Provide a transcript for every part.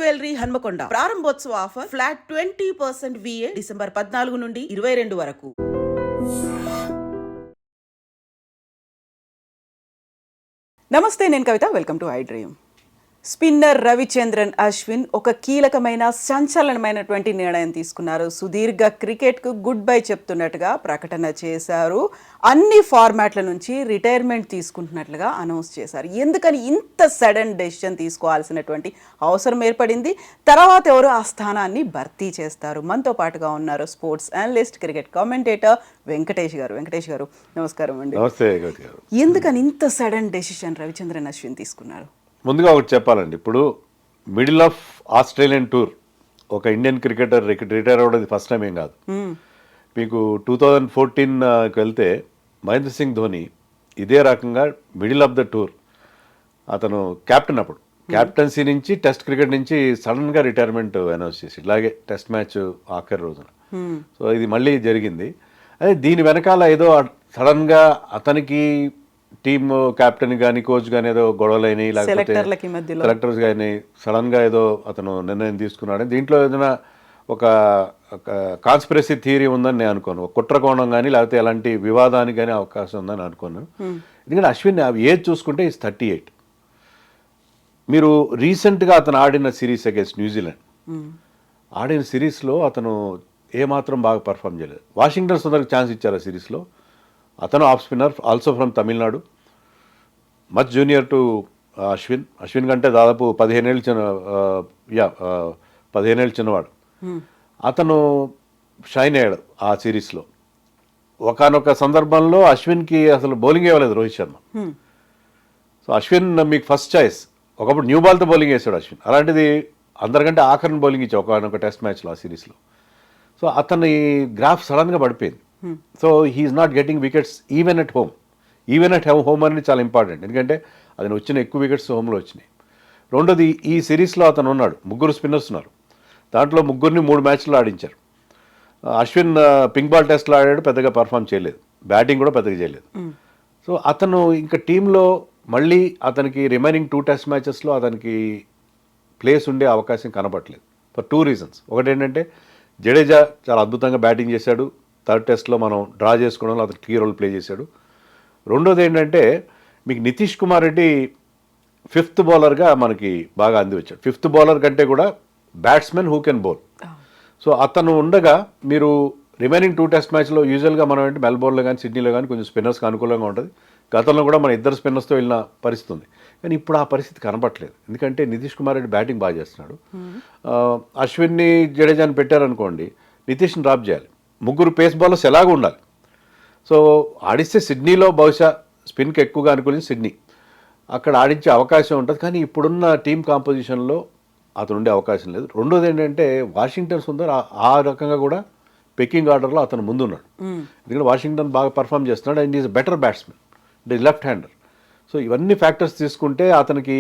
Jewellery Hanamkonda ప్రారంభోత్సవ offer flat 20% VA December 14 నుండి 22 వరకు. నమస్తే, నేను Kavitha. Welcome to I dream. Spinner Ravichandran Ashwin ఒక కీలకమైన సంచలనమైనటువంటి నిర్ణయం తీసుకున్నారు. సుదీర్ఘ క్రికెట్కు గుడ్ బై చెప్తున్నట్టుగా ప్రకటన చేశారు. అన్ని ఫార్మాట్ల నుంచి రిటైర్మెంట్ తీసుకుంటున్నట్లుగా అనౌన్స్ చేశారు. ఎందుకని ఇంత సడన్ డెసిషన్ తీసుకోవాల్సినటువంటి అవసరం ఏర్పడింది? తర్వాత ఎవరు ఆ స్థానాన్ని భర్తీ చేస్తారు? మనతో పాటుగా ఉన్నారు sports analyst, cricket commentator Venkatesh గారు. వెంకటేష్ గారు, నమస్కారం అండి. ఎందుకని ఇంత సడన్ డెసిషన్ రవిచంద్రన్ అశ్విన్ తీసుకున్నారు? ముందుగా ఒకటి చెప్పాలండి, ఇప్పుడు మిడిల్ ఆఫ్ ఆస్ట్రేలియన్ టూర్ ఒక ఇండియన్ క్రికెటర్ రిటైర్ అవ్వడం ఫస్ట్ టైం ఏం కాదు. మీకు 2014కి వెళ్తే మహేంద్ర సింగ్ ధోని ఇదే రకంగా మిడిల్ ఆఫ్ ద టూర్ అతను కెప్టెన్, అప్పుడు కెప్టెన్సీ నుంచి టెస్ట్ క్రికెట్ నుంచి సడన్గా రిటైర్మెంట్ అనౌన్స్ చేసి ఇలాగే టెస్ట్ మ్యాచ్ ఆఖరి రోజున. సో ఇది మళ్ళీ జరిగింది. అదే దీని వెనకాల ఏదో సడన్గా అతనికి టీమ్ కెప్టెన్ కానీ కోచ్ కానీ ఏదో గొడవలైనవి, లేకపోతే సెలెక్టర్స్ కానీ సడన్గా ఏదో అతను నిర్ణయం తీసుకున్నాడు. దీంట్లో ఏదైనా ఒక కాన్స్పిరసీ థియరీ ఉందని నేను అనుకోను. ఒక కుట్రకోణం కానీ లేకపోతే ఎలాంటి వివాదానికి కానీ అవకాశం ఉందని అనుకోను. ఎందుకంటే అశ్విన్ ఏజ్ చూసుకుంటే ఈజ్ 38. మీరు రీసెంట్గా అతను ఆడిన సిరీస్ అగేన్స్ట్ న్యూజిలాండ్, ఆడిన సిరీస్లో అతను ఏమాత్రం బాగా పర్ఫామ్ చేయలేదు. వాషింగ్టన్ సుందర్కి ఛాన్స్ ఇచ్చారు ఆ సిరీస్లో. అతను off spinner, also from Tamil Nadu, much junior to Ashwin కంటే దాదాపు 15 ఏళ్ళు చిన్నవాడు. అతను షైన్ అయ్యాడు ఆ సిరీస్లో. ఒకనొక సందర్భంలో అశ్విన్కి అసలు బౌలింగ్ ఇవ్వలేదు రోహిత్ శర్మ. సో అశ్విన్ మీకు ఫస్ట్ చాయిస్. ఒకప్పుడు న్యూ బాల్తో బౌలింగ్ వేసాడు అశ్విన్. అలాంటిది అందరికంటే ఆఖరిని బౌలింగ్ ఇచ్చాడు ఒకనొక టెస్ట్ మ్యాచ్లో ఆ సిరీస్లో. సో అతని గ్రాఫ్ సడన్గా పడిపోయింది. So he is not getting wickets even at home. Even at home అనేది చాలా ఇంపార్టెంట్, ఎందుకంటే అతను వచ్చిన ఎక్కువ వికెట్స్ హోమ్లో వచ్చినాయి. రెండోది, ఈ సిరీస్లో అతను ఉన్నాడు, ముగ్గురు స్పిన్నర్స్ ఉన్నారు. దాంట్లో ముగ్గురిని 3 మ్యాచ్లు ఆడించారు. అశ్విన్ పింక్ బాల్ టెస్ట్లో ఆడాడు, పెద్దగా పర్ఫామ్ చేయలేదు, బ్యాటింగ్ కూడా పెద్దగా చేయలేదు. సో అతను ఇంకా టీంలో మళ్ళీ అతనికి రిమైనింగ్ 2 టెస్ట్ మ్యాచెస్లో అతనికి ప్లేస్ ఉండే అవకాశం కనబడట్లేదు ఫర్ 2 రీజన్స్. ఒకటి ఏంటంటే జడేజా చాలా అద్భుతంగా బ్యాటింగ్ చేశాడు, థర్డ్ టెస్ట్లో మనం డ్రా చేసుకోవడంలో అతను కీ రోల్ ప్లే చేశాడు. రెండోది ఏంటంటే మీకు నితీష్ కుమార్ రెడ్డి 5th బౌలర్గా మనకి బాగా అంది వచ్చాడు. 5th బౌలర్ కంటే కూడా batsmen who can bowl. So అతను ఉండగా మీరు రిమైనింగ్ 2 టెస్ట్ మ్యాచ్లో యూజువల్గా మనం ఏంటి మెల్బోర్న్లో కానీ సిడ్నీలో కానీ కొంచెం స్పిన్నర్స్కి అనుకూలంగా ఉంటుంది. గతంలో కూడా మన 2 స్పిన్నర్స్తో వెళ్ళిన పరిస్థితి ఉంది. కానీ ఇప్పుడు ఆ పరిస్థితి కనపట్లేదు, ఎందుకంటే నితీష్ కుమార్ రెడ్డి బ్యాటింగ్ బాగా చేస్తున్నాడు. అశ్విన్ని జడేజాని పెట్టారనుకోండి, నితీష్ని డ్రాప్ చేయాలి. ముగ్గురు పేస్ బౌలర్స్ ఎలాగూ ఉండాలి. సో ఆడిస్తే సిడ్నీలో బహుశా స్పిన్కి ఎక్కువగా అనుకూలించి సిడ్నీ, అక్కడ ఆడించే అవకాశం ఉంటుంది. కానీ ఇప్పుడున్న టీమ్ కాంపోజిషన్లో అతను ఉండే అవకాశం లేదు. రెండోది ఏంటంటే వాషింగ్టన్ సుందర్ ఆ రకంగా కూడా పెక్కింగ్ ఆర్డర్లో అతను ముందున్నాడు. ఎందుకంటే వాషింగ్టన్ బాగా పర్ఫామ్ చేస్తున్నాడు అండ్ ఈజ్ బెటర్ బ్యాట్స్మెన్, అంటే లెఫ్ట్ హ్యాండర్. సో ఇవన్నీ ఫ్యాక్టర్స్ తీసుకుంటే అతనికి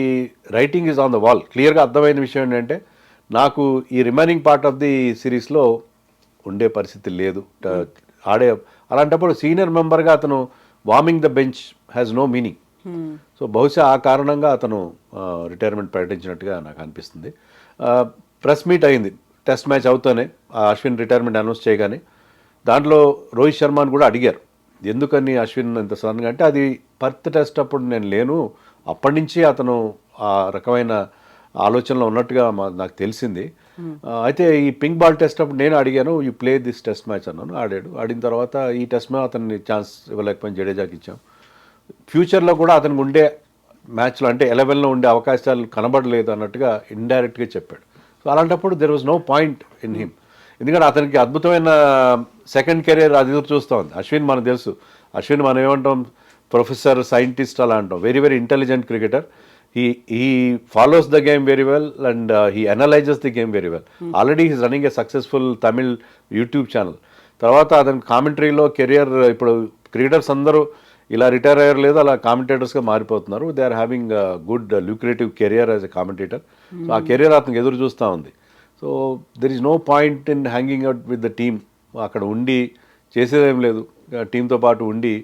writing is on the wall. క్లియర్గా అర్థమైన విషయం ఏంటంటే నాకు ఈ రిమైనింగ్ పార్ట్ ఆఫ్ ది సిరీస్లో ఉండే పరిస్థితి లేదు, అలాంటప్పుడు సీనియర్ మెంబర్గా అతను warming the bench has no meaning. So బహుశా ఆ కారణంగా అతను రిటైర్మెంట్ ప్రకటించినట్టుగా నాకు అనిపిస్తుంది. ప్రెస్ మీట్ అయింది టెస్ట్ మ్యాచ్ అవుతానే, అశ్విన్ రిటైర్మెంట్ అనౌన్స్ చేయగానే. దాంట్లో రోహిత్ శర్మని కూడా అడిగారు, ఎందుకని అశ్విన్ ఇంత సడన్గా అంటే, అది పర్త్ టెస్ట్ అప్పుడు నేను లేను, అప్పటి నుంచి అతను ఆ రకమైన ఆలోచనలో ఉన్నట్టుగా నాకు తెలిసింది. అయితే ఈ పింక్ బాల్ టెస్ట్ అప్పుడు నేను అడిగాను, you play this test match అన్నాను. ఆడిన తర్వాత ఈ టెస్ట్ మ్యాచ్ అతన్ని ఛాన్స్ ఇవ్వలేకపోయిన జడేజాకి ఇచ్చాం. ఫ్యూచర్లో కూడా అతనికి ఉండే మ్యాచ్లో అంటే 11లో ఉండే అవకాశాలు కనబడలేదు అన్నట్టుగా ఇండైరెక్ట్గా చెప్పాడు. సో అలాంటప్పుడు there was no point in him, ఎందుకంటే అతనికి అద్భుతమైన సెకండ్ కెరీర్ అది ఎదురు చూస్తూ ఉంది. అశ్విన్ మనకు తెలుసు, అశ్విన్ మనం ఏమంటాం, ప్రొఫెసర్, సైంటిస్ట్ అలా అంటాం. Very very intelligent cricketer. He follows the game very well and he analyzes the game very well. Already he is running a successful Tamil YouTube channel. తర్వాత అతని కామెంటరీలో కెరియర్, ఇప్పుడు క్రికెటర్స్ అందరూ ఇలా రిటైర్ అయ్యారు లేదు, అలా కామెంటేటర్స్గా మారిపోతున్నారు. They are having good lucrative career as a commentator. So ఆ కెరియర్ అతనికి ఎదురు చూస్తూ ఉంది. So there is no point in hanging out with the team. అక్కడ ఉండి చేసేదేం లేదు, టీంతో పాటు ఉండి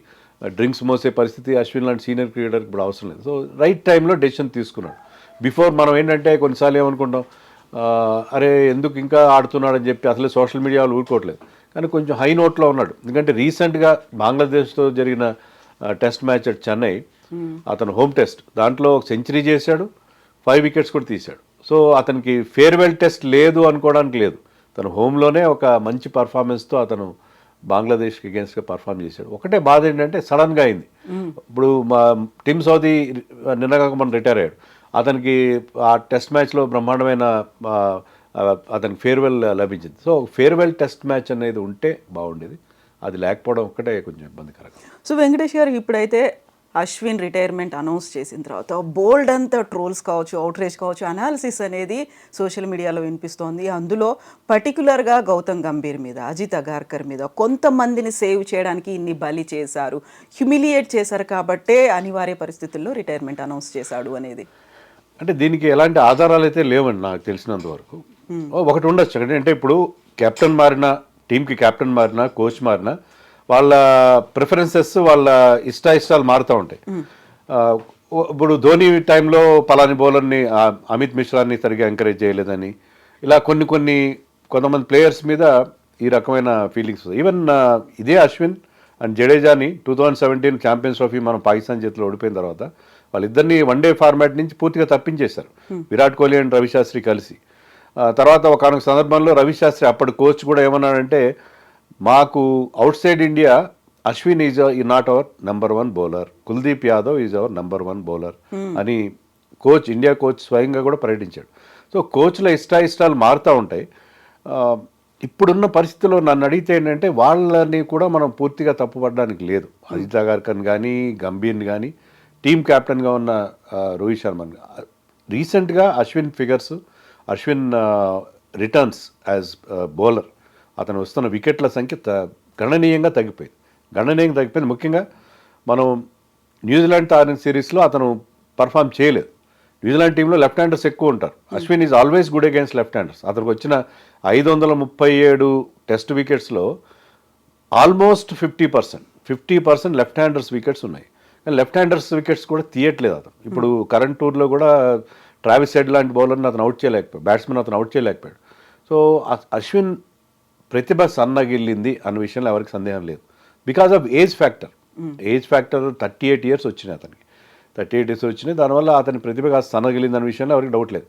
డ్రింక్స్ మోసే పరిస్థితి అశ్విన్ లాంటి సీనియర్ క్రికెటర్కి ఇప్పుడు అవసరం లేదు. సో రైట్ టైంలో డెసిషన్ తీసుకున్నాడు. బిఫోర్ మనం ఏంటంటే కొన్నిసార్లు ఏమనుకుంటాం, అరే ఎందుకు ఇంకా ఆడుతున్నాడని చెప్పి అసలు సోషల్ మీడియాలో ఊరుకోవట్లేదు. కానీ కొంచెం హై నోట్లో ఉన్నాడు. ఎందుకంటే రీసెంట్గా బంగ్లాదేశ్తో జరిగిన టెస్ట్ మ్యాచ్ అట్ చెన్నై, అతను హోమ్ టెస్ట్, దాంట్లో ఒక సెంచరీ చేశాడు, 5 వికెట్స్ కూడా తీశాడు. సో అతనికి ఫేర్వెల్ టెస్ట్ లేదు అనుకోవడానికి లేదు. తను హోమ్లోనే ఒక మంచి పర్ఫార్మెన్స్తో అతను బంగ్లాదేశ్కి అగేన్స్ట్గా పర్ఫామ్ చేశాడు. ఒకటే బాధ ఏంటంటే సడన్గా అయింది. ఇప్పుడు మా టిమ్ సౌదీ నిన్నగాక మనం రిటైర్ అయ్యాడు. అతనికి ఆ టెస్ట్ మ్యాచ్లో బ్రహ్మాండమైన అతనికి ఫేర్వెల్ లభించింది. సో ఫేర్వెల్ టెస్ట్ మ్యాచ్ అనేది ఉంటే బాగుండేది. అది లేకపోవడం ఒక్కటే కొంచెం ఇబ్బందికరంగా. సో వెంకటేష్ గారు, ఇప్పుడైతే అశ్విన్ రిటైర్మెంట్ అనౌన్స్ చేసిన తర్వాత బోల్డ్ అంతా ట్రోల్స్ కావచ్చు, అవుట్రేజ్ కావచ్చు, అనాలిసిస్ అనేది సోషల్ మీడియాలో వినిపిస్తోంది. అందులో పర్టికులర్గా గౌతమ్ గంభీర్ మీద, అజిత్ అగార్కర్ మీద కొంతమందిని సేవ్ చేయడానికి ఇన్ని బలి చేశారు, హ్యూమిలియేట్ చేశారు కాబట్టే అనివార్య పరిస్థితుల్లో రిటైర్మెంట్ అనౌన్స్ చేశాడు అనేది. అంటే దీనికి ఎలాంటి ఆధారాలు అయితే లేవండి నాకు తెలిసినంత వరకు. ఒకటి ఉండొచ్చు అంటే ఇప్పుడు కెప్టెన్ మారినా, టీంకి కెప్టెన్ మారినా, కోచ్ మారినా వాళ్ళ ప్రిఫరెన్సెస్, వాళ్ళ ఇష్టాలు మారుతూ ఉంటాయి. ఇప్పుడు ధోని టైంలో పలాని బౌలర్ని, అమిత్ మిశ్రాని సరిగ్గా ఎంకరేజ్ చేయలేదని, ఇలా కొంతమంది ప్లేయర్స్ మీద ఈ రకమైన ఫీలింగ్స్. ఈవెన్ ఇదే అశ్విన్ అండ్ జడేజాని 2017 ఛాంపియన్స్ ట్రోఫీ మనం పాకిస్తాన్ చేతిలో ఓడిపోయిన తర్వాత వాళ్ళిద్దరిని వన్డే ఫార్మాట్ నుంచి పూర్తిగా తప్పించేశారు, విరాట్ కోహ్లీ అండ్ రవిశాస్త్రి కలిసి. తర్వాత ఒక సందర్భంలో రవిశాస్త్రి అప్పటి కోచ్ కూడా ఏమన్నాడంటే, మాకు out side India Ashwin is not our number 1 bowler, Kuldeep Yadav is our number 1 bowler అని ఇండియా కోచ్ స్వయంగా కూడా ప్రకటించాడు. సో కోచ్ల ఇష్టాలు మారుతూ ఉంటాయి. ఇప్పుడున్న పరిస్థితుల్లో నన్ను అడిగితే ఏంటంటే వాళ్ళని కూడా మనం పూర్తిగా తప్పుపడడానికి లేదు. అజిత్ అగార్కర్ కానీ, గంభీర్ని కానీ, టీమ్ కెప్టెన్గా ఉన్న రోహిత్ శర్మన్. రీసెంట్గా Ashwin figures, Ashwin returns as bowler, అతను వస్తున్న వికెట్ల సంఖ్య గణనీయంగా తగ్గిపోయింది. ముఖ్యంగా మనం న్యూజిలాండ్తో ఆడిన సిరీస్లో అతను పర్ఫామ్ చేయలేదు. న్యూజిలాండ్ టీంలో లెఫ్ట్ హ్యాండర్స్ ఎక్కువ ఉంటారు. Ashwin is always good against left handers. అతనికి వచ్చిన 537 టెస్ట్ వికెట్స్లో ఆల్మోస్ట్ 50% లెఫ్ట్ హ్యాండర్స్ వికెట్స్ ఉన్నాయి. కానీ లెఫ్ట్ హ్యాండర్స్ వికెట్స్ కూడా తీయట్లేదు అతను. ఇప్పుడు కరెంట్ టూర్లో కూడా ట్రావిస్ హెడ్ లాంటి బౌలర్ని అతను అవుట్ చేయలేకపోయాడు, బ్యాట్స్మెన్ అతను అవుట్ చేయలేకపోయాడు. సో అశ్విన్ ప్రతిభ సన్నగిల్లింది అన్న విషయంలో ఎవరికి సందేహం లేదు. Because of age factor 38 years వచ్చినాయి అతనికి. 38 ఇయర్స్ వచ్చినాయి. దానివల్ల అతని ప్రతిభ కాస్త సన్నగిలింది అన్న విషయంలో ఎవరికి డౌట్ లేదు.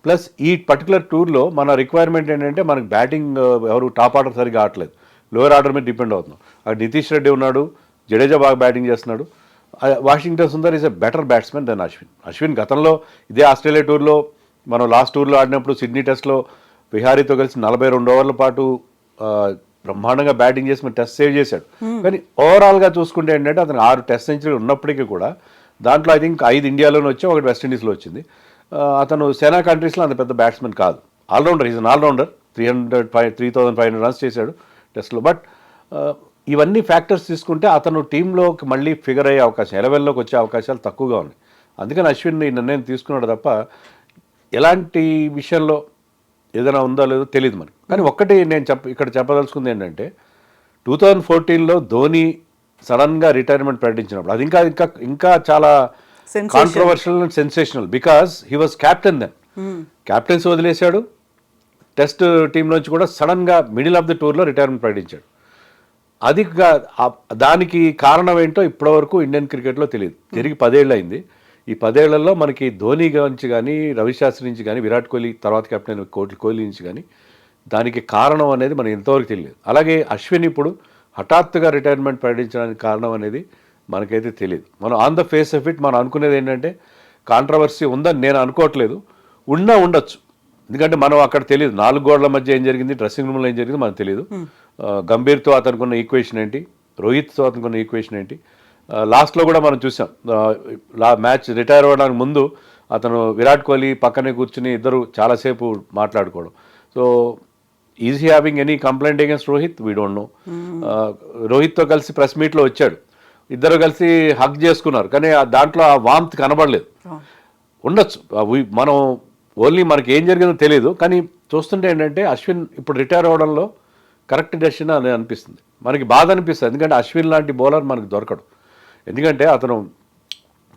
ప్లస్ ఈ పర్టికులర్ టూర్లో మన రిక్వైర్మెంట్ ఏంటంటే మనకి బ్యాటింగ్ ఎవరు టాప్ ఆర్డర్ సరిగ్గా ఆడలేదు, లోయర్ ఆర్డర్ మీద డిపెండ్ అవుతున్నాం. అక్కడ నితీష్ రెడ్డి ఉన్నాడు, జడేజా బాగా బ్యాటింగ్ చేస్తున్నాడు. Washington Sundar is a better batsmen than Ashwin. గతంలో ఇదే ఆస్ట్రేలియా టూర్లో, మనం లాస్ట్ టూర్లో ఆడినప్పుడు సిడ్నీ టెస్ట్లో విహారీతో కలిసి 42 ఓవర్ల పాటు బ్రహ్మాండంగా బ్యాటింగ్ చేసి మన టెస్ట్ సేవ్ చేశాడు. కానీ ఓవరాల్గా చూసుకుంటే ఏంటంటే అతను 6 టెస్ట్ సెంచరీ ఉన్నప్పటికీ కూడా దాంట్లో ఐ థింక్ 5 ఇండియాలోనే వచ్చి, 1 వెస్టిండీస్లో వచ్చింది. అతను సేనా కంట్రీస్లో అంత పెద్ద బ్యాట్స్మెన్ కాదు, allrounder. Is an allrounder. 3500 runs చేశాడు టెస్ట్లో. బట్ ఇవన్నీ ఫ్యాక్టర్స్ తీసుకుంటే అతను టీంలోకి మళ్ళీ ఫిగర్ అయ్యే అవకాశం, 11లోకి వచ్చే అవకాశాలు తక్కువగా ఉన్నాయి. అందుకని అశ్విన్ ఈ నిర్ణయం తీసుకున్నాడు తప్ప ఎలాంటి విషయంలో ఏదైనా ఉందో లేదో తెలియదు మనకి. కానీ ఒక్కటి నేను ఇక్కడ చెప్పదలుచుకుంది ఏంటంటే 2014లో ధోని సడన్గా రిటైర్మెంట్ ప్రకటించినప్పుడు అది ఇంకా చాలా controversial and sensational. Because he was captain then. Captaincy వదిలేశాడు, టెస్ట్ టీం నుంచి కూడా సడన్గా మిడిల్ ఆఫ్ ది టూర్లో రిటైర్మెంట్ ప్రకటించాడు. అది దానికి కారణం ఏంటో ఇప్పటివరకు ఇండియన్ క్రికెట్లో తెలియదు. తిరిగి 10 ఏళ్ళు అయింది. ఈ 10 ఏళ్లలో మనకి ధోని నుంచి కానీ, రవిశాస్త్రి నుంచి కానీ, విరాట్ కోహ్లీ తర్వాత కెప్టెన్ కోహ్లీ నుంచి కానీ దానికి కారణం అనేది మనకి ఎంతవరకు తెలియదు. అలాగే అశ్విన్ ఇప్పుడు హఠాత్తుగా రిటైర్మెంట్ ప్రకటించడానికి కారణం అనేది మనకైతే తెలియదు. మనం on the face of it మనం అనుకునేది ఏంటంటే కాంట్రవర్సీ ఉందని నేను అనుకోవట్లేదు. ఉండొచ్చు, ఎందుకంటే మనం అక్కడ తెలియదు 4 గోడల మధ్య ఏం జరిగింది, డ్రెస్సింగ్ రూమ్లో ఏం జరిగింది మనకు తెలియదు. గంభీర్తో అతనుకున్న ఈక్వేషన్ ఏంటి, రోహిత్తో అతనుకున్న ఈక్వేషన్ ఏంటి. లాస్ట్లో కూడా మనం చూసాం, మ్యాచ్ రిటైర్ అవ్వడానికి ముందు అతను విరాట్ కోహ్లీ పక్కనే కూర్చుని ఇద్దరు చాలాసేపు మాట్లాడుకోవడం. So is he having any complaint against Rohit? We don't know. రోహిత్తో కలిసి ప్రెస్ మీట్లో వచ్చాడు, ఇద్దరు కలిసి హగ్ చేసుకున్నారు, కానీ దాంట్లో ఆ వామ్త్ కనబడలేదు. ఉండొచ్చు, మనం ఓన్లీ మనకి ఏం జరిగిందో తెలియదు. కానీ చూస్తుంటే ఏంటంటే అశ్విన్ ఇప్పుడు రిటైర్ అవ్వడంలో కరెక్ట్ డెసిషన్ అని అనిపిస్తుంది. మనకి బాధ అనిపిస్తుంది, ఎందుకంటే అశ్విన్ లాంటి బౌలర్ మనకు దొరకడు. ఎందుకంటే అతను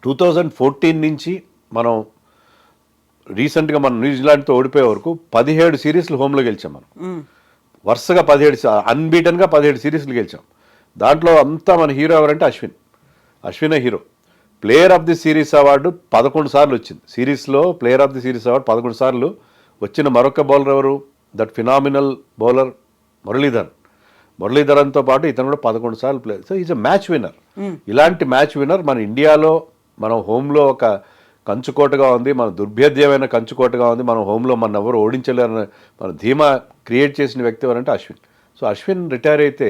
2014 నుంచి మనం రీసెంట్గా మనం న్యూజిలాండ్తో ఓడిపోయే వరకు 17 సిరీస్లు హోమ్లో గెలిచాం మనం. వరుసగా 17 అన్బీటన్గా 17 సిరీస్లు గెలిచాం. దాంట్లో అంతా మన హీరో ఎవరంటే అశ్వినే hero. Player of the series award 11 సార్లు వచ్చింది. సిరీస్లో player of the series award 11 సార్లు వచ్చిన మరొక బౌలర్ ఎవరు? దట్ ఫినామినల్ బౌలర్ మురళీధరన్తో పాటు ఇతను కూడా 11 సార్లు player. So is a match winner. ఇలాంటి మ్యాచ్ విన్నర్ మన ఇండియాలో మనం హోమ్లో ఒక కంచుకోటగా ఉంది, మన దుర్భేద్యమైన కంచుకోటగా ఉంది, మనం హోమ్లో మన ఎవరు ఓడించలేరని మన ధీమా క్రియేట్ చేసిన వ్యక్తి ఎవరంటే అశ్విన్. సో అశ్విన్ రిటైర్ అయితే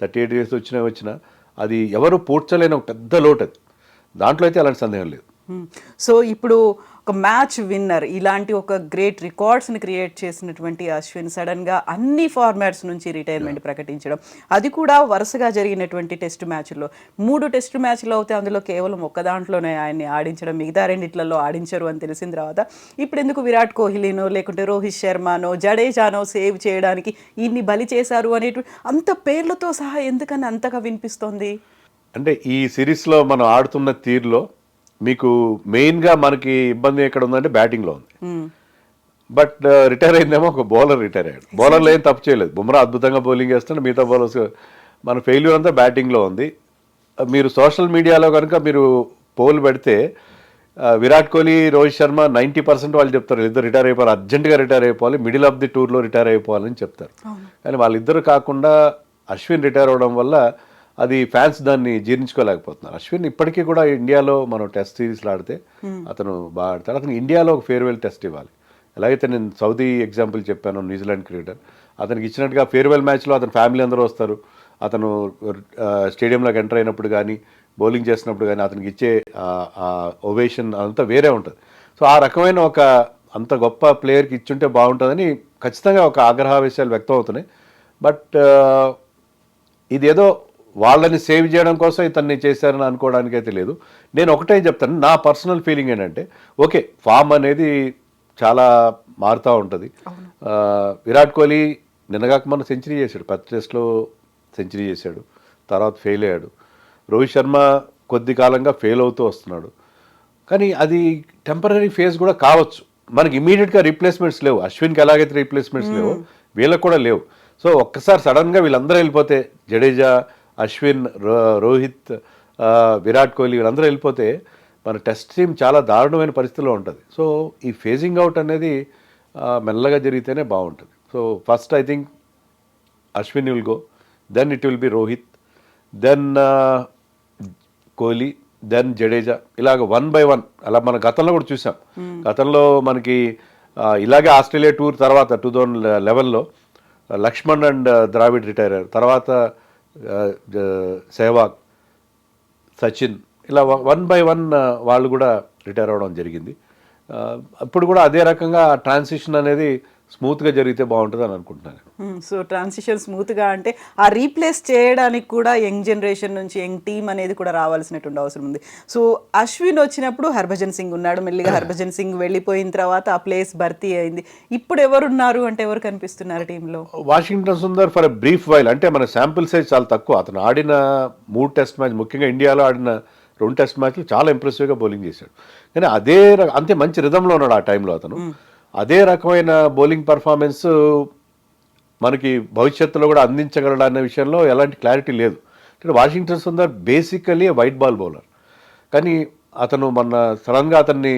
38 ఇయర్స్ వచ్చినా అది ఎవరు పూడ్చలేని ఒక పెద్ద లోటు అది. దాంట్లో అయితే అలాంటి సందేహం లేదు. సో ఇప్పుడు ఒక మ్యాచ్ విన్నర్, ఇలాంటి ఒక గ్రేట్ రికార్డ్స్ని క్రియేట్ చేసినటువంటి అశ్విన్ సడన్గా అన్ని ఫార్మాట్స్ నుంచి రిటైర్మెంట్ ప్రకటించడం, అది కూడా వరుసగా జరిగినటువంటి టెస్ట్ మ్యాచ్ల్లో 3 టెస్ట్ మ్యాచ్లు అవుతే అందులో కేవలం ఒక్క దాంట్లోనే ఆయన్ని ఆడించడం, మిగతా రెండిట్లలో ఆడించరు అని తెలిసిన తర్వాత ఇప్పుడు ఎందుకు విరాట్ కోహ్లీనో లేకుంటే రోహిత్ శర్మనో జడేజానో సేవ్ చేయడానికి ఇన్ని బలి చేశారు అనేటువంటి అంత పేర్లతో సహా ఎందుకని అంతగా వినిపిస్తోంది? అంటే ఈ సిరీస్లో మనం ఆడుతున్న తీరులో మీకు మెయిన్గా మనకి ఇబ్బంది ఎక్కడ ఉందంటే బ్యాటింగ్లో ఉంది. బట్ రిటైర్ అయిందేమో ఒక బౌలర్ రిటైర్ అయ్యాడు. బౌలర్లో ఏం తప్పు చేయలేదు. బుమ్రా అద్భుతంగా బౌలింగ్ చేస్తున్నాడు, మిగతా బౌలర్స్ మన ఫెయిల్యూర్ అంతా బ్యాటింగ్లో ఉంది. మీరు సోషల్ మీడియాలో కనుక మీరు పోల్ పెడితే విరాట్ కోహ్లీ, రోహిత్ శర్మ 90% వాళ్ళు చెప్తారు ఇద్దరు రిటైర్ అయిపోవాలి, అర్జెంటుగా రిటైర్ అయిపోవాలి, మిడిల్ ఆఫ్ ది టూర్లో రిటైర్ అయిపోవాలని చెప్తారు. కానీ వాళ్ళిద్దరు కాకుండా అశ్విన్ రిటైర్ అవడం వల్ల అది ఫ్యాన్స్ దాన్ని జీర్ణించుకోలేకపోతున్నారు. అశ్విన్ ఇప్పటికీ కూడా ఇండియాలో మనం టెస్ట్ సిరీస్లో ఆడితే అతను బాగా ఆడతాడు. అతను ఇండియాలో ఒక ఫేర్వెల్ టెస్ట్ ఇవ్వాలి. ఎలాగైతే నేను సౌదీ ఎగ్జాంపుల్ చెప్పాను, న్యూజిలాండ్ క్రికెటర్, అతనికి ఇచ్చినట్టుగా ఫేర్వెల్ మ్యాచ్లో అతని ఫ్యామిలీ అందరూ వస్తారు. అతను స్టేడియంలోకి ఎంటర్ అయినప్పుడు కానీ బౌలింగ్ చేసినప్పుడు కానీ అతనికి ఇచ్చే ఓవేషన్ అదంతా వేరే ఉంటుంది. సో ఆ రకమైన ఒక అంత గొప్ప ప్లేయర్కి ఇచ్చుంటే బాగుంటుందని ఖచ్చితంగా ఒక ఆగ్రహావేశాలు వ్యక్తం అవుతున్నాయి. బట్ ఇదేదో వాళ్ళని సేవ్ చేయడం కోసం ఇతన్ని చేశారని అనుకోవడానికి అయితే లేదు. నేను ఒకటే చెప్తాను, నా పర్సనల్ ఫీలింగ్ ఏంటంటే ఓకే, ఫామ్ అనేది చాలా మారుతూ ఉంటుంది. విరాట్ కోహ్లీ నిన్నగాక మన సెంచరీ చేశాడు, 10 టెస్ట్లో సెంచరీ చేశాడు, తర్వాత ఫెయిల్ అయ్యాడు. రోహిత్ శర్మ కొద్ది కాలంగా ఫెయిల్ అవుతూ వస్తున్నాడు. కానీ అది టెంపరీ ఫేజ్ కూడా కావచ్చు. మనకి ఇమీడియట్గా రీప్లేస్మెంట్స్ లేవు. అశ్విన్కి ఎలాగైతే రీప్లేస్మెంట్స్ లేవు, వీళ్ళకి కూడా లేవు. సో ఒక్కసారి సడన్గా వీళ్ళందరూ వెళ్ళిపోతే, జడేజా, అశ్విన్, రోహిత్, విరాట్ కోహ్లీ వీళ్ళందరూ వెళ్ళిపోతే మన టెస్ట్ టీం చాలా దారుణమైన పరిస్థితిలో ఉంటుంది. సో ఈ ఫేజింగ్ అవుట్ అనేది మెల్లగా జరిగితేనే బాగుంటుంది. So first I think Ashwin will go, then it will be Rohit, then Kohli, then Jadeja, ఇలాగ 1 by 1 అలా మన గతంలో కూడా చూసాం. గతంలో మనకి ఇలాగే ఆస్ట్రేలియా టూర్ తర్వాత 2011లో లక్ష్మణ్ అండ్ ద్రావిడ్ రిటైర్ అయ్యారు. తర్వాత సెహ్వాగ్, సచిన్, ఇలా 1 by 1 వాళ్ళు కూడా రిటైర్ అవ్వడం జరిగింది. ఇప్పుడు కూడా అదే రకంగా ట్రాన్సిషన్ అనేది స్మూత్గా జరిగితే బాగుంటుంది అని అనుకుంటున్నాను. సో ట్రాన్సిషన్ స్మూత్గా అంటే ఆ రీప్లేస్ చేయడానికి కూడా యంగ్ జనరేషన్ నుంచి యంగ్ టీమ్ అనేది కూడా రావాల్సినటువంటి అవసరం ఉంది. సో అశ్విన్ వచ్చినప్పుడు హర్భజన్ సింగ్ ఉన్నాడు, మెల్లిగా హర్భజన్ సింగ్ వెళ్ళిపోయిన తర్వాత ఆ ప్లేస్ భర్తీ అయింది. ఇప్పుడు ఎవరున్నారు అంటే ఎవరు కనిపిస్తున్నారు టీంలో? Washington Sundar for a brief while, అంటే మన శాంపుల్ సైజ్ చాలా తక్కువ. అతను ఆడిన 3 టెస్ట్ మ్యాచ్, ముఖ్యంగా ఇండియాలో ఆడిన 2 టెస్ట్ మ్యాచ్లు చాలా ఇంప్రెసివ్గా బౌలింగ్ చేశాడు. కానీ అంతే మంచి రిధంలో ఉన్నాడు ఆ టైంలో అతను. అదే రకమైన బౌలింగ్ పర్ఫార్మెన్స్ మనకి భవిష్యత్తులో కూడా అందించగలడు అనే విషయంలో ఎలాంటి క్లారిటీ లేదు. Washington Sundar basically white ball bowler. కానీ అతను సడన్గా అతన్ని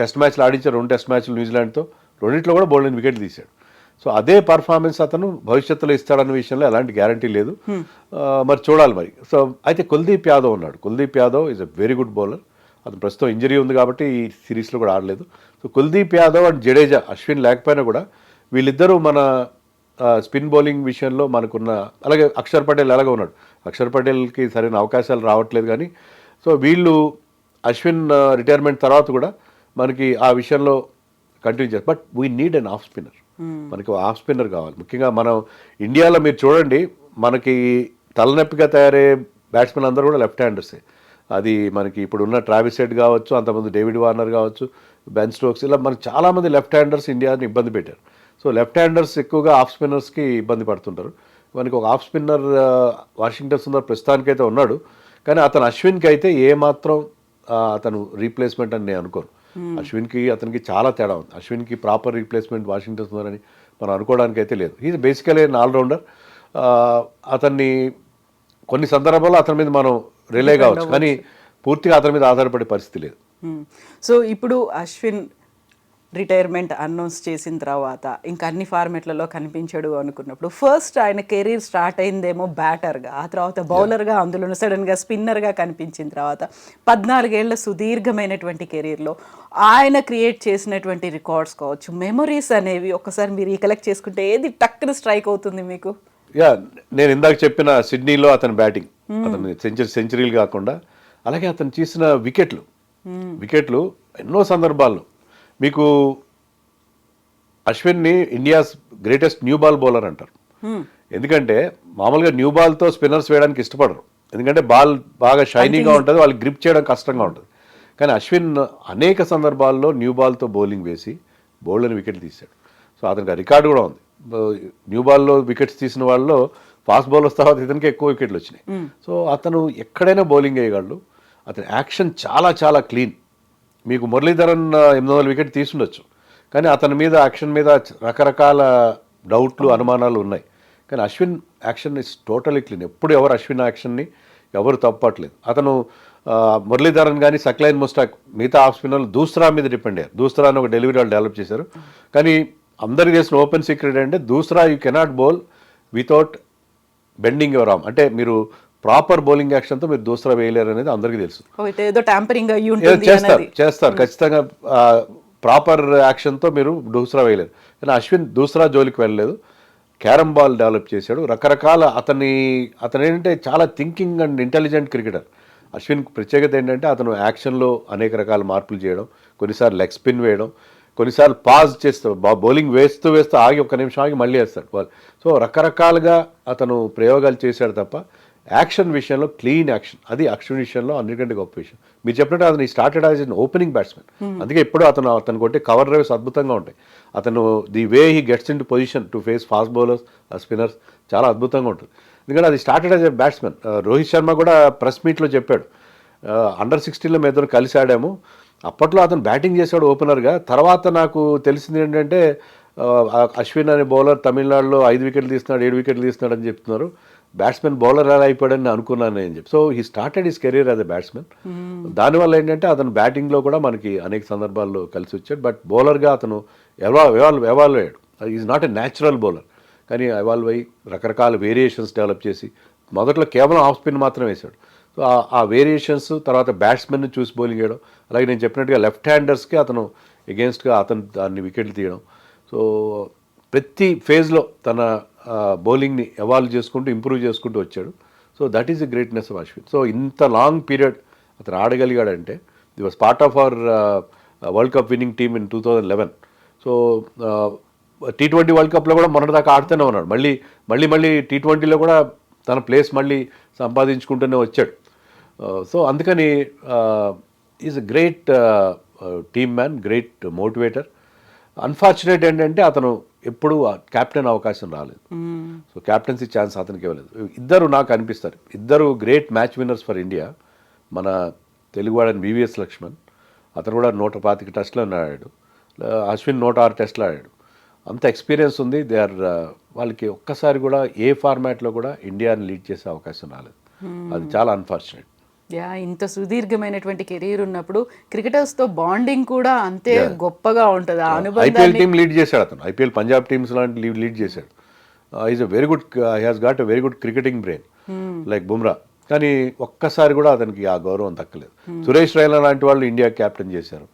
టెస్ట్ మ్యాచ్లు ఆడించారు, 2 టెస్ట్ మ్యాచ్లు న్యూజిలాండ్తో, రెండింటిలో కూడా బౌలింగ్ వికెట్ తీశాడు. సో అదే పర్ఫార్మెన్స్ అతను భవిష్యత్తులో ఇస్తాడన్న విషయంలో ఎలాంటి గ్యారంటీ లేదు. మరి చూడాలి మరి. సో అయితే కుల్దీప్ యాదవ్ ఉన్నాడు. Kuldeep Yadav is a very good bowler. అతను ప్రస్తుతం ఇంజరీ ఉంది కాబట్టి ఈ సిరీస్లో కూడా ఆడలేదు. సో కుల్దీప్ యాదవ్ అండ్ జడేజా, అశ్విన్ లేకపోయినా కూడా వీళ్ళిద్దరూ మన స్పిన్ బౌలింగ్ విషయంలో మనకున్న, అలాగే అక్షర్ పటేల్ ఎలాగో ఉన్నాడు. అక్షర్ పటేల్కి సరైన అవకాశాలు రావట్లేదు. కానీ సో వీళ్ళు అశ్విన్ రిటైర్మెంట్ తర్వాత కూడా మనకి ఆ విషయంలో కంటిన్యూ చేస్తారు. But we need an off spinner. మనకి ఆఫ్ స్పిన్నర్ కావాలి. ముఖ్యంగా మనం ఇండియాలో మీరు చూడండి, మనకి తలనొప్పిగా తయారయ్యే బ్యాట్స్మెన్ అందరూ కూడా లెఫ్ట్ హ్యాండర్సే. అది మనకి ఇప్పుడున్న ట్రావిస్ హెడ్ కావచ్చు, అంతకుముందు డేవిడ్ వార్నర్ కావచ్చు, బెన్ స్టోక్స్, ఇలా మనకి చాలామంది లెఫ్ట్ హ్యాండర్స్ ఇండియాని ఇబ్బంది పెట్టారు. సో లెఫ్ట్ హ్యాండర్స్ ఎక్కువగా ఆఫ్ స్పిన్నర్స్కి ఇబ్బంది పడుతుంటారు. మనకి ఒక ఆఫ్ స్పిన్నర్ వాషింగ్టన్ సుందర్ ప్రస్తుతానికైతే ఉన్నాడు. కానీ అతను అశ్విన్కి అయితే ఏమాత్రం అతను రీప్లేస్మెంట్ అని నేను అనుకోను. అశ్విన్కి అతనికి చాలా తేడా ఉంది. అశ్విన్కి ప్రాపర్ రీప్లేస్మెంట్ వాషింగ్టన్ సుందర్ అని మనం అనుకోవడానికి అయితే లేదు. Is basically an allrounder. అతన్ని కొన్ని సందర్భాల్లో అతని మీద మనం రిలే కావచ్చు, కానీ పూర్తిగా అతని మీద ఆధారపడే పరిస్థితి లేదు. సో ఇప్పుడు అశ్విన్ రిటైర్మెంట్ అనౌన్స్ చేసిన తర్వాత ఇంకా అన్ని ఫార్మెట్లలో కనిపించడు అనుకున్నప్పుడు ఫస్ట్ ఆయన కెరీర్ స్టార్ట్ అయిందేమో బ్యాటర్గా, ఆ తర్వాత బౌలర్గా, అందులో సడన్గా స్పిన్నర్గా కనిపించిన తర్వాత 14 ఏళ్ల సుదీర్ఘమైనటువంటి కెరీర్లో ఆయన క్రియేట్ చేసినటువంటి రికార్డ్స్ కావచ్చు, మెమొరీస్ అనేవి ఒకసారి మీరు రీకలెక్ట్ చేసుకుంటే ఏది టక్కున స్ట్రైక్ అవుతుంది మీకు? యా, నేను ఇందాక చెప్పిన సిడ్నీలో అతని బ్యాటింగ్, అతని సెంచరీలు కాకుండా అలాగే అతను చేసిన వికెట్లు ఎన్నో సందర్భాల్లో మీకు అశ్విన్ని India's greatest new ball bowler అంటారు. ఎందుకంటే మామూలుగా న్యూ బాల్తో స్పిన్నర్స్ వేయడానికి ఇష్టపడరు, ఎందుకంటే బాల్ బాగా షైనీగా ఉంటుంది, వాళ్ళకి గ్రిప్ చేయడం కష్టంగా ఉంటుంది. కానీ అశ్విన్ అనేక సందర్భాల్లో న్యూ బాల్తో బౌలింగ్ వేసి బౌలర్ని వికెట్లు తీశాడు. సో అతనికి ఆ రికార్డు కూడా ఉంది. న్యూ బాల్లో వికెట్స్ తీసిన వాళ్ళలో ఫాస్ట్ బౌలర్స్ తర్వాత ఇతనికి ఎక్కువ వికెట్లు వచ్చినాయి. సో అతను ఎక్కడైనా బౌలింగ్ వేయగలడు. అతని యాక్షన్ చాలా చాలా క్లీన్. మీకు మురళీధరన్ 800 వికెట్ తీసుండొచ్చు, కానీ అతని మీద యాక్షన్ మీద రకరకాల డౌట్లు, అనుమానాలు ఉన్నాయి. కానీ Ashwin action is totally clean. ఎప్పుడు ఎవరు అశ్విన్ యాక్షన్ని ఎవరు తప్పట్లేదు. అతను మురళీధరన్ కానీ సక్లైన్ ముస్టాక్ మిగతా ఆఫ్ స్పిన్నర్లు దూసరా మీద డిపెండ్ అయ్యారు. దూసరా అని ఒక డెలివరీ వాళ్ళు డెవలప్ చేశారు. కానీ అందరికీ తెలిసిన ఓపెన్ సీక్రెట్ అంటే doosra you cannot bowl without bending your arm. అంటే మీరు ప్రాపర్ బౌలింగ్ యాక్షన్తో మీరు దూసరా వేయలేరు అనేది అందరికీ తెలుసు. చేస్తారు ఖచ్చితంగా. ప్రాపర్ యాక్షన్తో మీరు దూసరా వేయలేరు. కానీ అశ్విన్ దూసరా జోలికి వెళ్ళలేదు, క్యారమ్ బాల్ డెవలప్ చేశాడు. రకరకాల అతను ఏంటంటే చాలా thinking and intelligent cricketer. Ashwin ప్రత్యేకత ఏంటంటే అతను యాక్షన్లో అనేక రకాల మార్పులు చేయడం, కొన్నిసార్లు లెగ్ స్పిన్ వేయడం, కొన్నిసార్లు పాజ్ చేస్తాడు, బౌలింగ్ వేస్తూ ఆగి 1 నిమిషం ఆగి మళ్ళీ వేస్తాడు బాల్. సో రకరకాలుగా అతను ప్రయోగాలు చేశాడు తప్ప యాక్షన్ విషయంలో క్లీన్ యాక్షన్, అది అశ్విన్ విషయంలో అన్నిటికంటే గొప్ప విషయం. మీరు చెప్పినట్టు అతను started as an opening batsmen. అందుకే ఎప్పుడు అతను కొట్టే కవర్ డ్రైవ్స్ అద్భుతంగా ఉంటాయి. అతను the way he gets in to position to face fast bowlers, spinners చాలా అద్భుతంగా ఉంటుంది. ఎందుకంటే అది started as a batsmen. Rohit Sharma కూడా ప్రెస్ మీట్లో చెప్పాడు, అండర్ 16లో మేము ఇద్దరు కలిసి ఆడాము, అప్పట్లో అతను బ్యాటింగ్ చేశాడు ఓపెనర్గా. తర్వాత నాకు తెలిసింది ఏంటంటే అశ్విన్ అనే బౌలర్ తమిళనాడులో 5 వికెట్లు తీస్తున్నాడు, 7 వికెట్లు తీస్తున్నాడు అని చెప్తున్నారు. బ్యాట్స్మెన్ బౌలర్ ఎలా అయిపోయాడని నేను అనుకున్నాను అని చెప్పి. So he started his career as a batsmen. దానివల్ల ఏంటంటే అతను బ్యాటింగ్లో కూడా మనకి అనేక సందర్భాల్లో కలిసి వచ్చాడు. బట్ బౌలర్గా అతను ఎవాల్వ్ అయ్యాడు. Is not a natural bowler, కానీ ఎవాల్వ్ అయ్యి రకరకాల వేరియేషన్స్ డెవలప్ చేసి మొదట్లో కేవలం ఆఫ్ స్పిన్ మాత్రమే వేశాడు. సో ఆ వేరియేషన్స్ తర్వాత బ్యాట్స్మెన్ని చూసి బౌలింగ్ వేయడం, అలాగే నేను చెప్పినట్టుగా లెఫ్ట్ హ్యాండర్స్కి అతను ఎగెన్స్ట్గా అతను దాన్ని వికెట్లు తీయడం. సో ప్రతి ఫేజ్లో తన బౌలింగ్ని ఎవాల్వ్ చేసుకుంటూ ఇంప్రూవ్ చేసుకుంటూ వచ్చాడు. So that is the greatness of Ashwin. So ఇంత లాంగ్ పీరియడ్ అతను ఆడగలిగాడంటే the was part of our world cup winning team in 2011. So T20 world కప్లో కూడా మొన్నటిదాకా ఆడుతూనే ఉన్నాడు. మళ్ళీ T20లో కూడా తన ప్లేస్ మళ్ళీ సంపాదించుకుంటూనే వచ్చాడు. సో అందుకని is a great team man, great motivator. Unfortunate ఏంటంటే అతను ఎప్పుడూ క్యాప్టెన్ అవకాశం రాలేదు. సో క్యాప్టెన్సీ ఛాన్స్ అతనికి ఇవ్వలేదు. ఇద్దరు నాకు అనిపిస్తారు, ఇద్దరు great match winners for India. మన తెలుగువాడని VVS లక్ష్మణ్, అతను కూడా 125 టెస్ట్లో ఆడాడు. అశ్విన్ 106 టెస్ట్లో ఆడాడు. అంత ఎక్స్పీరియన్స్ ఉంది. వాళ్ళకి ఒక్కసారి కూడా ఏ ఫార్మాట్లో కూడా ఇండియాని లీడ్ చేసే అవకాశం రాలేదు. అది చాలా అన్ఫార్చునేట్. ఇంత సుదీర్ఘమైనటువంటి కెరీర్ ఉన్నప్పుడు క్రికెటర్స్తో బాండింగ్ కూడా అంతే గొప్పగా ఉంటుంది. IPL టీమ్ లీడ్ చేశాడు అతను. IPL పంజాబ్ టీమ్స్ లాంటి లీడ్ చేశాడు. Is a very good, he has got a very good cricketing brain like Bumrah. కానీ ఒక్కసారి కూడా అతనికి ఆ గౌరవం దక్కలేదు. సురేష్ రైనా లాంటి వాళ్ళు ఇండియా క్యాప్టెన్ చేశారు,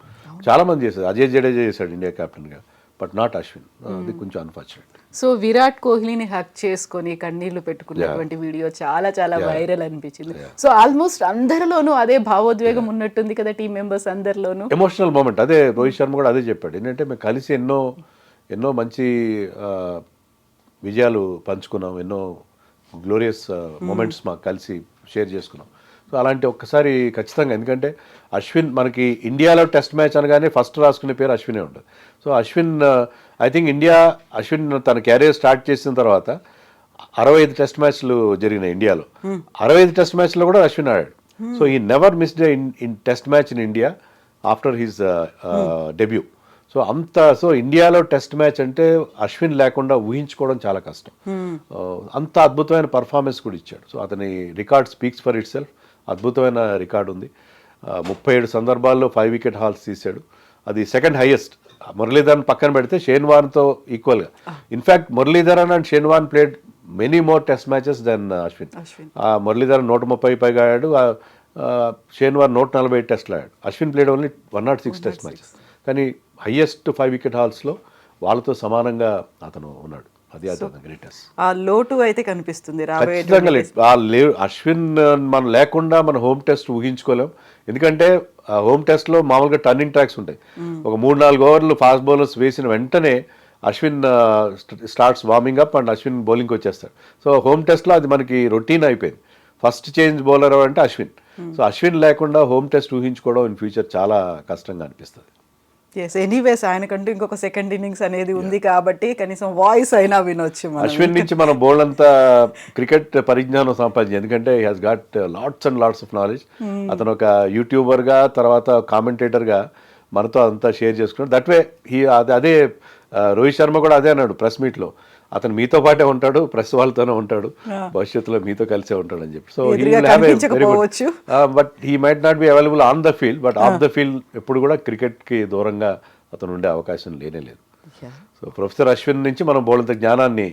చాలా మంది చేశారు. అజయ్ జడేజా చేశాడు ఇండియా క్యాప్టెన్గా, బట్ నాట్ అశ్విన్. అది కొంచెం అన్ఫార్చునేట్. సో విరాట్ కోహ్లీని హక్ చేసుకొని కన్నీళ్లు పెట్టుకున్నటువంటి వీడియో చాలా చాలా వైరల్ అనిపించింది. సో ఆల్మోస్ట్ అందరిలోనూ అదే భావోద్వేగం ఉన్నట్టుంది కదా, టీం మెంబర్స్ అందరిలోనూ ఎమోషనల్ మూమెంట్. అదే రోహిత్ శర్మ కూడా అదే చెప్పాడు. ఏంటంటే మేము కలిసి ఎన్నో మంచి విజయాలు పంచుకున్నాం, ఎన్నో గ్లోరియస్ మూమెంట్స్ మాకు కలిసి షేర్ చేసుకున్నాం. సో అలాంటి ఒక్కసారి ఖచ్చితంగా, ఎందుకంటే అశ్విన్ మనకి ఇండియాలో టెస్ట్ మ్యాచ్ అనగానే ఫస్ట్ రాసుకునే పేరు అశ్వినే ఉంటుంది. So Ashwin I think Ashwin తన క్యారియర్ స్టార్ట్ చేసిన తర్వాత 65 టెస్ట్ మ్యాచ్లు జరిగినాయి ఇండియాలో. 65 టెస్ట్ మ్యాచ్లో కూడా అశ్విన్ ఆడాడు. సో ఈ never missed in test match in India. After his debut. So ఇండియాలో టెస్ట్ మ్యాచ్ అంటే అశ్విన్ లేకుండా ఊహించుకోవడం చాలా కష్టం. అంత అద్భుతమైన పర్ఫార్మెన్స్ కూడా ఇచ్చాడు. సో అతని record speaks for it self. అద్భుతమైన రికార్డు ఉంది. 37 సందర్భాల్లో 5 వికెట్ హాల్స్ తీశాడు. అది సెకండ్ హైయెస్ట్. మురళీధరన్ పక్కన పెడితే షేన్ వార్న్తో ఈక్వల్గా. In fact Muralidharan and Shane Warne played many more test matches than Ashwin. Muralidharan 130 పైగా ఆడాడు, షేన్ వార్న్ 140 టెస్ట్లు ఆడాడు. Ashwin played only 106 test matches. కానీ హైయెస్ట్ 5 వికెట్ హాల్స్లో వాళ్ళతో సమానంగా అతను ఉన్నాడు. అది అతను గ్రేటెస్ట్. ఆ లోటు అయితే కనిపిస్తుంది రాబోయే ఖచ్చితంగా లేదు. అశ్విన్ మనం లేకుండా మన హోమ్ టెస్ట్ ఊహించుకోలేం. ఎందుకంటే హోమ్ టెస్ట్లో మామూలుగా టర్నింగ్ ట్రాక్స్ ఉంటాయి. ఒక 3-4 ఓవర్లు ఫాస్ట్ బౌలర్స్ వేసిన వెంటనే Ashwin starts warming up and Ashwin బౌలింగ్కి వచ్చేస్తాడు. సో హోమ్ టెస్ట్లో అది మనకి రొటీన్ అయిపోయింది. ఫస్ట్ చేంజ్ బౌలర్ అంటే అశ్విన్. సో అశ్విన్ లేకుండా హోమ్ టెస్ట్ ఊహించుకోవడం ఇన్ ఫ్యూచర్ చాలా కష్టంగా అనిపిస్తుంది. ఎస్, ఎనీవేస్ ఆయనకంటూ ఇంకొక సెకండ్ ఇన్నింగ్స్ అనేది ఉంది కాబట్టి కనీసం వాయిస్ అయినా వినొచ్చు. అశ్విన్ నుంచి మనం బోల్డ్ అంతా క్రికెట్ పరిజ్ఞానం సంపాదించి, ఎందుకంటే he has got lots and lots of knowledge. అతను ఒక యూట్యూబర్గా తర్వాత కామెంటేటర్గా మనతో అంతా షేర్ చేసుకున్నాడు. దట్ వే అదే రోహిత్ శర్మ కూడా అదే అన్నాడు ప్రెస్ మీట్లో, అతను మీతో పాటే ఉంటాడు, ప్రెస్ వాళ్ళతోనే ఉంటాడు, భవిష్యత్తులో మీతో కలిసే ఉంటాడు అని చెప్పి. So he will have a very good, but he might not be available on the field, but of the field ఎప్పుడు కూడా క్రికెట్కి దూరంగా అతను ఉండే అవకాశం లేనే లేదు. సో ప్రొఫెసర్ అశ్విన్ నుంచి మనం బోల్డంత జ్ఞానాన్ని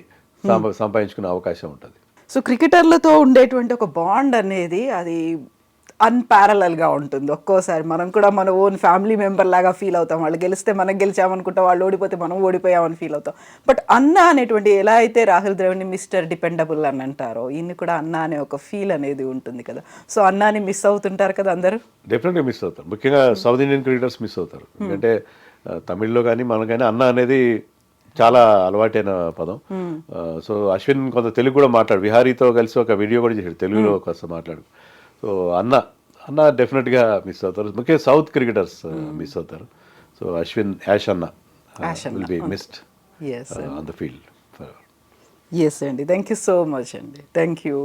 సంపాదించుకునే అవకాశం ఉంటుంది. సో క్రికెటర్లతో ఉండేటువంటి ఒక బాండ్ అనేది అది అన్పారలల్గా ఉంటుంది. ఒక్కోసారి మనం కూడా మన ఓన్ ఫ్యామిలీ మెంబర్ లాగా ఫీల్ అవుతాం. వాళ్ళు గెలిస్తే మనం గెలిచామనుకుంటాం, వాళ్ళు ఓడిపోతే మనం ఓడిపోయామని ఫీల్ అవుతాం. బట్ అన్న అనేటువంటి ఎలా అయితే రాహుల్ ద్రవిడ్ని మిస్టర్ డిపెండబుల్ అని అంటారో, ఈయన్ని కూడా అన్న అనే ఒక ఫీల్ అనేది ఉంటుంది కదా. సో అన్నాని మిస్ అవుతుంటారు కదా అందరూ. డెఫినెట్గా మిస్ అవుతారు. ముఖ్యంగా సౌత్ ఇండియన్ క్రికెటర్స్ మిస్ అవుతారు. ఎందుకంటే తమిళ్లో కానీ మనకైనా అన్న అనేది చాలా అలవాటైన పదం. సో అశ్విన్ కొంత తెలుగు కూడా మాట్లాడు, విహారీతో కలిసి ఒక వీడియో కూడా చేశాడు తెలుగులో కాస్త మాట్లాడు. సో అన్న డెఫినెట్గా మిస్ అవుతారు. ముఖ్యంగా సౌత్ క్రికెటర్స్ మిస్ అవుతారు. సో అశ్విన్ యాష్ అన్న will be missed on the field. Yes అండి, థ్యాంక్ యూ సో మచ్ అండి. Thank you.